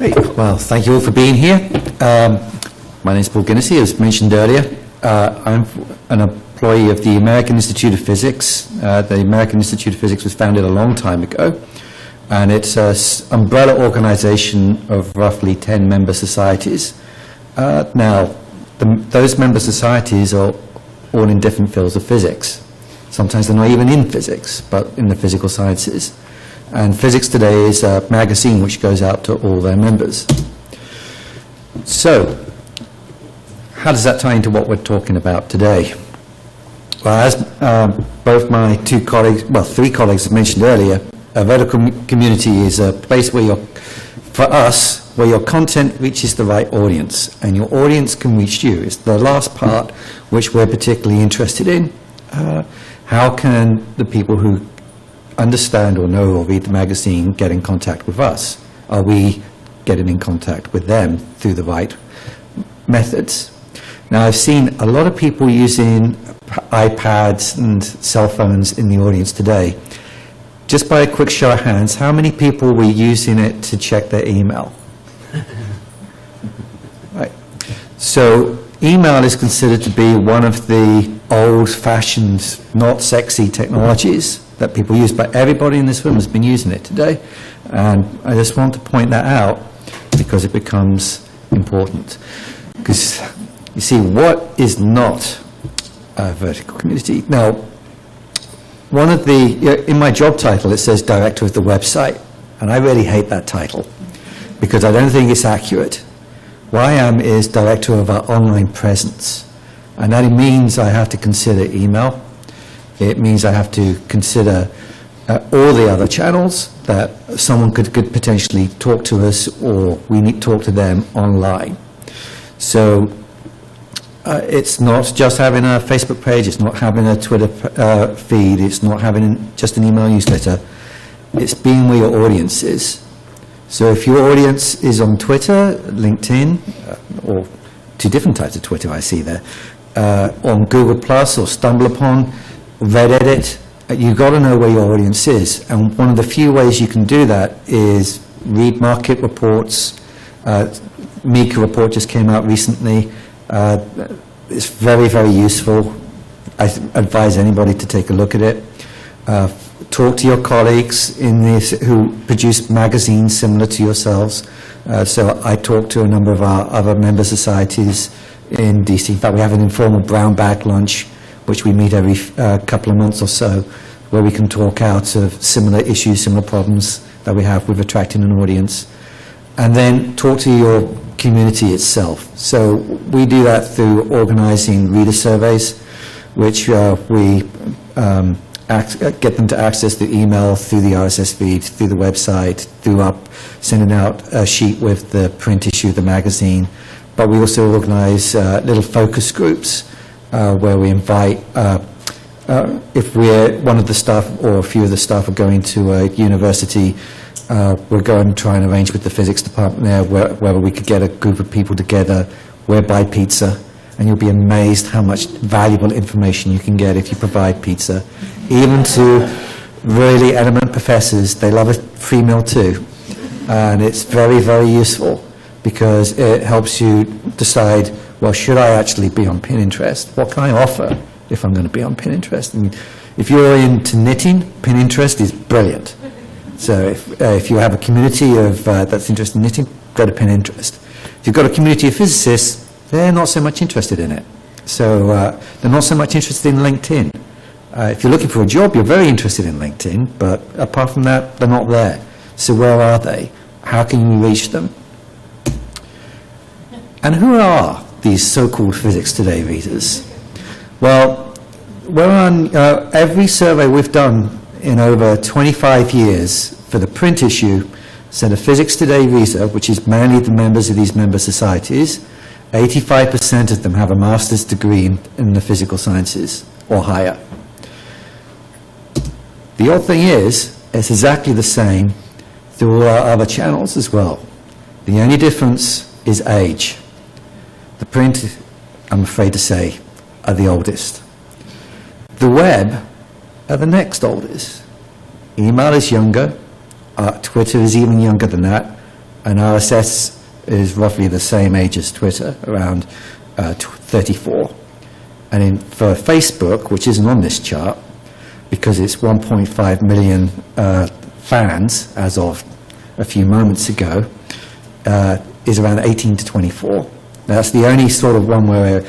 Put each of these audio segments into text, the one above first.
Great. Well, thank you all for being here. My name is Guinnessey, as mentioned earlier. I'm an employee of the American Institute of Physics. The American Institute of Physics was founded a long time ago, and it's an umbrella organization of roughly 10 member societies. Now, those member societies are all in different fields of physics. Sometimes they're not even in physics, but in the physical sciences. And Physics Today is a magazine which goes out to all their members. So, how does that tie into what we're talking about today? Well, as both my three colleagues have mentioned earlier, a vertical community is a place where for us, where your content reaches the right audience, and your audience can reach you. It's the last part which we're particularly interested in. How can the people who understand or know or read the magazine get in contact with us? Are we getting in contact with them through the right methods? Now, I've seen a lot of people using iPads and cell phones in the audience today. Just by a quick show of hands, how many people were using it to check their email? Right. So email is considered to be one of the old-fashioned, not sexy technologies that people use, but everybody in this room has been using it today. And I just want to point that out because it becomes important. Because you see, what is not a vertical community? Now, one of the, in my job title, it says Director of the Website, and I really hate that title because I don't think it's accurate. What I am is Director of our online presence, and that means I have to consider email. It means I have to consider all the other channels that someone could potentially talk to us, or we need to talk to them online. So it's not just having a Facebook page, it's not having a Twitter feed, it's not having just an email newsletter. It's being where your audience is. So if your audience is on Twitter, LinkedIn, or two different types of Twitter I see there, on Google Plus or StumbleUpon, Reddit, you've got to know where your audience is. And one of the few ways you can do that is read market reports. Mika report just came out recently. It's very, very useful. I advise anybody to take a look at it. Talk to your colleagues who produce magazines similar to yourselves. So I talk to a number of our other member societies in DC. In fact, we have an informal brown bag lunch, which we meet every couple of months or so, where we can talk out of similar issues, similar problems that we have with attracting an audience. And then talk to your community itself. So we do that through organizing reader surveys, which we get them to access the email, through the RSS feed, through the website, through sending out a sheet with the print issue of the magazine. But we also organize little focus groups where we invite, if we're one of the staff or a few of the staff are going to a university, we're going to try and arrange with the physics department there whether we could get a group of people together, we'll buy pizza, and you'll be amazed how much valuable information you can get if you provide pizza. Even to really eminent professors, they love a free meal too. And it's very, very useful because it helps you decide, well, should I actually be on Pinterest? What can I offer if I'm going to be on Pinterest? I mean, if you're into knitting, Pinterest is brilliant. So if you have a community of that's interested in knitting, go to Pinterest. If you've got a community of physicists, they're not so much interested in it. So they're not so much interested in LinkedIn. If you're looking for a job, you're very interested in LinkedIn, but apart from that, they're not there. So where are they? How can you reach them? And who are these so-called Physics Today readers? Well, we're on every survey we've done in over 25 years for the print issue, said a Physics Today reader, which is mainly the members of these member societies, 85% of them have a master's degree in the physical sciences or higher. The odd thing is, it's exactly the same through all our other channels as well. The only difference is age. The print, I'm afraid to say, are the oldest. The web are the next oldest. Email is younger. Twitter is even younger than that. And RSS is roughly the same age as Twitter, around 34. And for Facebook, which isn't on this chart, because it's 1.5 million fans as of a few moments ago, is around 18 to 24. That's the only sort of one where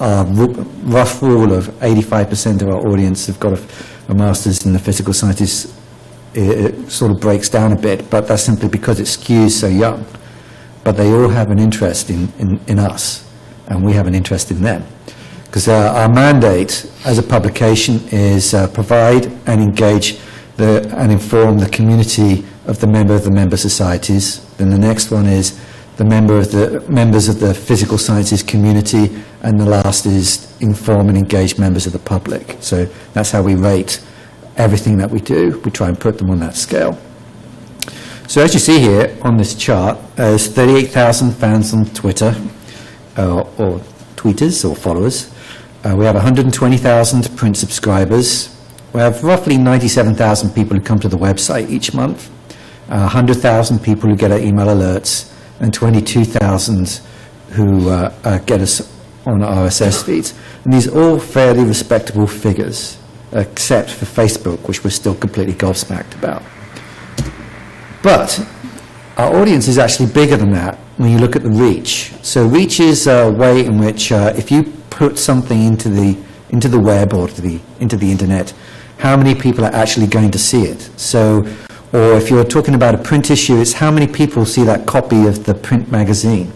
our rough rule of 85% of our audience have got a master's in the physical sciences. It sort of breaks down a bit, but that's simply because it skews so young. But they all have an interest in us, and we have an interest in them. Because our mandate as a publication is provide and engage and inform the community of the member societies. Then the next one is the members of the physical sciences community, and the last is inform and engage members of the public. So that's how we rate everything that we do. We try and put them on that scale. So as you see here on this chart, there's 38,000 fans on Twitter, or tweeters or followers. We have 120,000 print subscribers. We have roughly 97,000 people who come to the website each month, 100,000 people who get our email alerts, and 22,000 who get us on RSS feeds. And these are all fairly respectable figures, except for Facebook, which we're still completely gobsmacked about. But our audience is actually bigger than that when you look at the reach. So reach is a way in which if you put something into the web or into the internet, how many people are actually going to see it. So, or if you're talking about a print issue, it's how many people see that copy of the print magazine.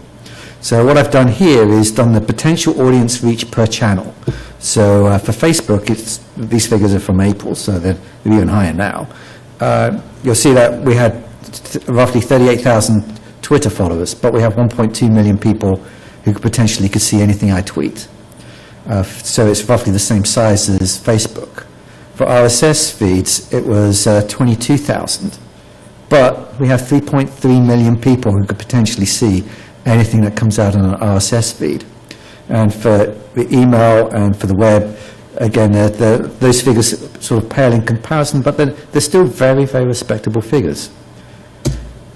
So what I've done here is done the potential audience reach per channel. So for Facebook, these figures are from April, so they're even higher now. You'll see that we had roughly 38,000 Twitter followers, but we have 1.2 million people who potentially could see anything I tweet. So it's roughly the same size as Facebook. For RSS feeds, it was 22,000. But we have 3.3 million people who could potentially see anything that comes out on an RSS feed. And for the email and for the web, again, those figures sort of pale in comparison, but they're still very, very respectable figures.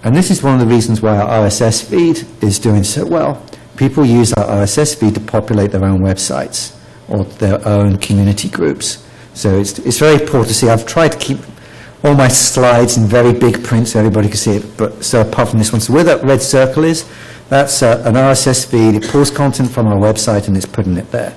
And this is one of the reasons why our RSS feed is doing so well. People use our RSS feed to populate their own websites or their own community groups. So it's very important to see. I've tried to keep all my slides in very big print so everybody can see it, but so apart from this one. So where that red circle is, that's an RSS feed. It pulls content from our website and it's putting it there.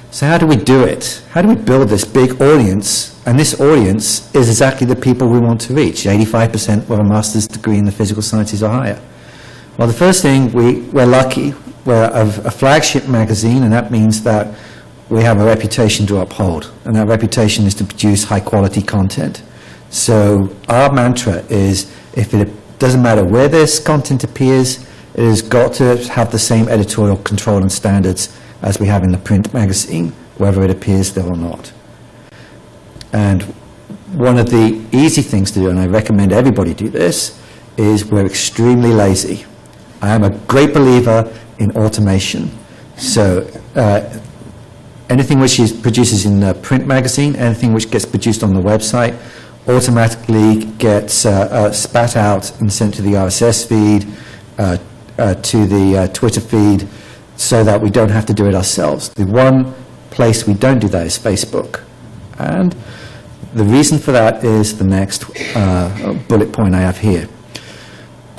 So how do we do it? How do we build this big audience? And this audience is exactly the people we want to reach. 85% with a master's degree in the physical sciences or higher. Well, the first thing, we're lucky. We're a flagship magazine, and that means that we have a reputation to uphold. And that reputation is to produce high-quality content. So our mantra is, if it doesn't matter where this content appears, it has got to have the same editorial control and standards as we have in the print magazine, whether it appears there or not. And one of the easy things to do, and I recommend everybody do this, is we're extremely lazy. I am a great believer in automation. So anything which is produces in the print magazine, anything which gets produced on the website, automatically gets spat out and sent to the RSS feed, to the Twitter feed, so that we don't have to do it ourselves. The one place we don't do that is Facebook. And the reason for that is the next bullet point I have here.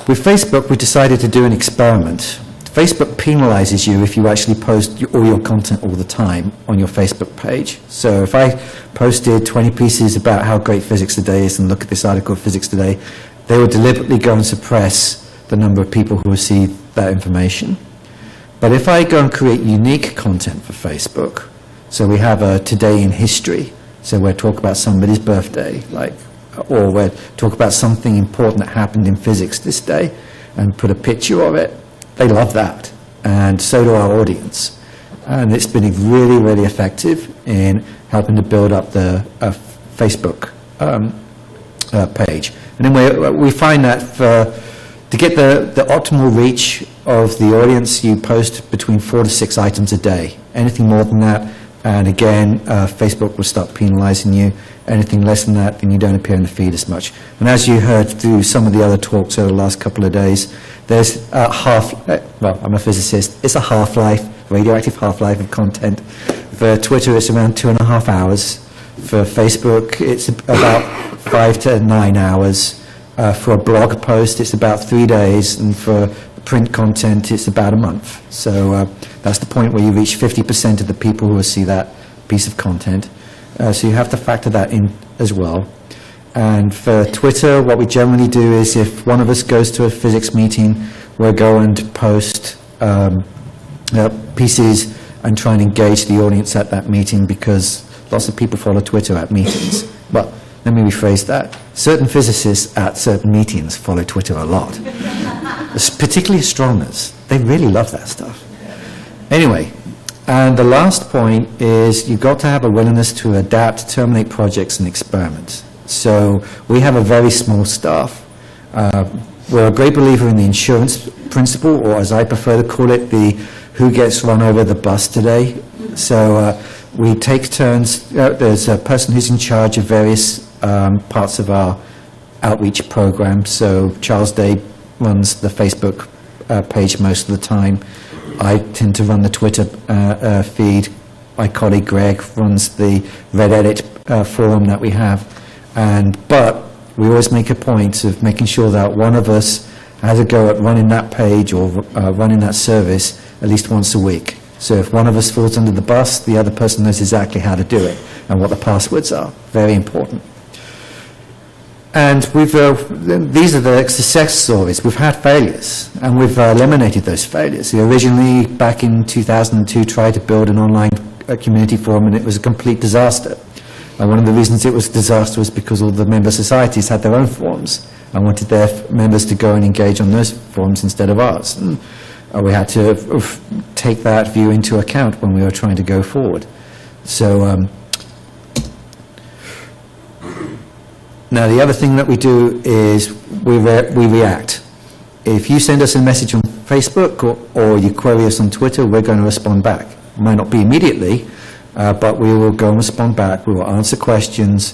With Facebook, we decided to do an experiment. Facebook penalizes you if you actually post all your content all the time on your Facebook page. So if I posted 20 pieces about how great Physics Today is and look at this article of Physics Today, they would deliberately go and suppress the number of people who receive that information. But if I go and create unique content for Facebook, so we have a Today in History, so we'll talk about somebody's birthday, or we'll talk about something important that happened in physics this day, and put a picture of it, they love that, and so do our audience. And it's been really, really effective in helping to build up the Facebook page. And then we find that to get the optimal reach of the audience, you post between 4 to 6 items a day. Anything more than that, And again, Facebook will start penalizing you. Anything less than that, then you don't appear in the feed as much. And as you heard through some of the other talks over the last couple of days, there's well, I'm a physicist, it's a half-life, radioactive half-life of content. For Twitter, it's around 2.5 hours. For Facebook, it's about 5 to 9 hours. For a blog post, it's about 3 days, and for print content, it's about a month. So that's the point where you reach 50% of the people who will see that piece of content. So you have to factor that in as well. And for Twitter, what we generally do is if one of us goes to a physics meeting, we'll go and post pieces and try and engage the audience at that meeting, because lots of people follow Twitter at meetings. Well, let me rephrase that. Certain physicists at certain meetings follow Twitter a lot, particularly astronomers. They really love that stuff. Anyway, and the last point is you've got to have a willingness to adapt, terminate projects and experiments. So we have a very small staff. We're a great believer in the insurance principle, or as I prefer to call it, the who gets run over the bus today. So we take turns. There's a person who's in charge of various parts of our outreach program. So Charles Day runs the Facebook page most of the time. I tend to run the Twitter feed. My colleague Greg runs the Reddit forum that we have. But we always make a point of making sure that one of us has a go at running that page or running that service at least once a week. So if one of us falls under the bus, the other person knows exactly how to do it and what the passwords are. Very important. And these are the success stories. We've had failures, and we've eliminated those failures. We originally, back in 2002, tried to build an online community forum, and it was a complete disaster. And one of the reasons it was a disaster was because all the member societies had their own forums. I wanted their members to go and engage on those forums instead of ours. And we had to take that view into account when we were trying to go forward. So now the other thing that we do is we react. If you send us a message on Facebook or you query us on Twitter, we're going to respond back. It might not be immediately, but we will go and respond back. We will answer questions.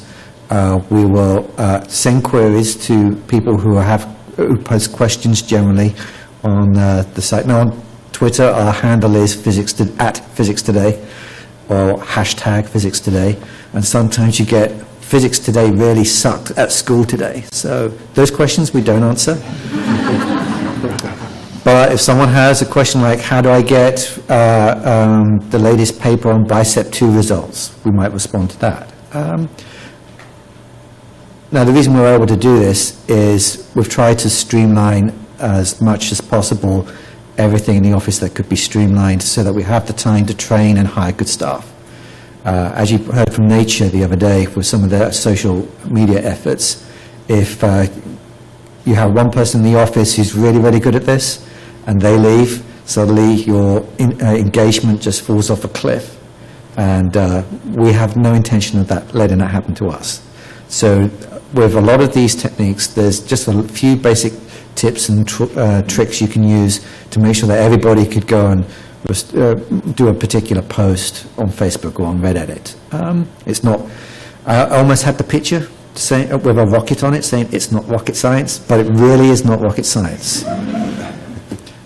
We will send queries to people who post questions generally on the site. Now on Twitter, our handle is @PhysicsToday or #PhysicsToday, and sometimes you get Physics Today really sucked at school today. So those questions we don't answer. But if someone has a question like, how do I get the latest paper on bicep 2 results, we might respond to that. Now the reason we're able to do this is we've tried to streamline as much as possible everything in the office that could be streamlined so that we have the time to train and hire good staff. As you heard from Nature the other day with some of their social media efforts, if you have one person in the office who's really, really good at this and they leave, suddenly your engagement just falls off a cliff. And we have no intention of letting that happen to us. So with a lot of these techniques, there's just a few basic tips and tricks you can use to make sure that everybody could go and do a particular post on Facebook or on Reddit. It's not, I almost had the picture with a rocket on it saying it's not rocket science, but it really is not rocket science.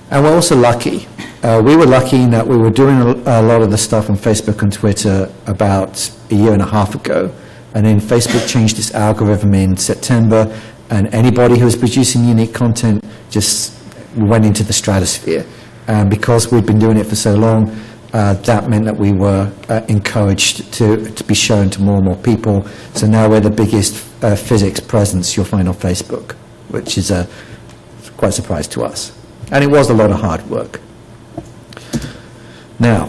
And we're also lucky. We were lucky in that we were doing a lot of the stuff on Facebook and Twitter about a year and a half ago, and then Facebook changed its algorithm in September, and anybody who was producing unique content just went into the stratosphere. And because we'd been doing it for so long, that meant that we were encouraged to be shown to more and more people. So now we're the biggest physics presence you'll find on Facebook, which is quite a surprise to us. And it was a lot of hard work. Now,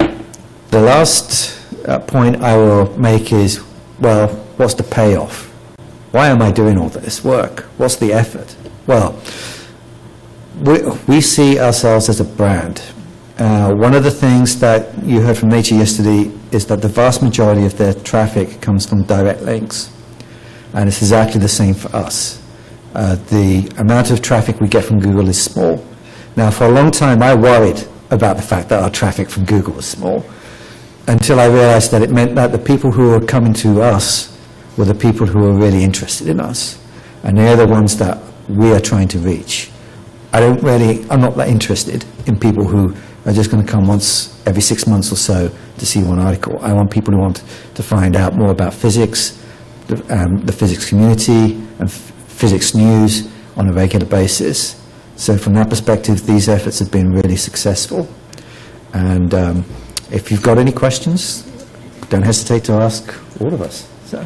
the last point I will make is, well, what's the payoff? Why am I doing all this work? What's the effort? Well, we see ourselves as a brand. One of the things that you heard from Nature yesterday is that the vast majority of their traffic comes from direct links. And it's exactly the same for us. The amount of traffic we get from Google is small. Now, for a long time, I worried about the fact that our traffic from Google was small. until I realized that it meant that the people who were coming to us were the people who were really interested in us. And they're the ones that we are trying to reach. I'm not that interested in people who are just going to come once every 6 months or so to see one article. I want people who want to find out more about physics, the physics community, and physics news on a regular basis. So from that perspective, these efforts have been really successful. And if you've got any questions, don't hesitate to ask all of us. So.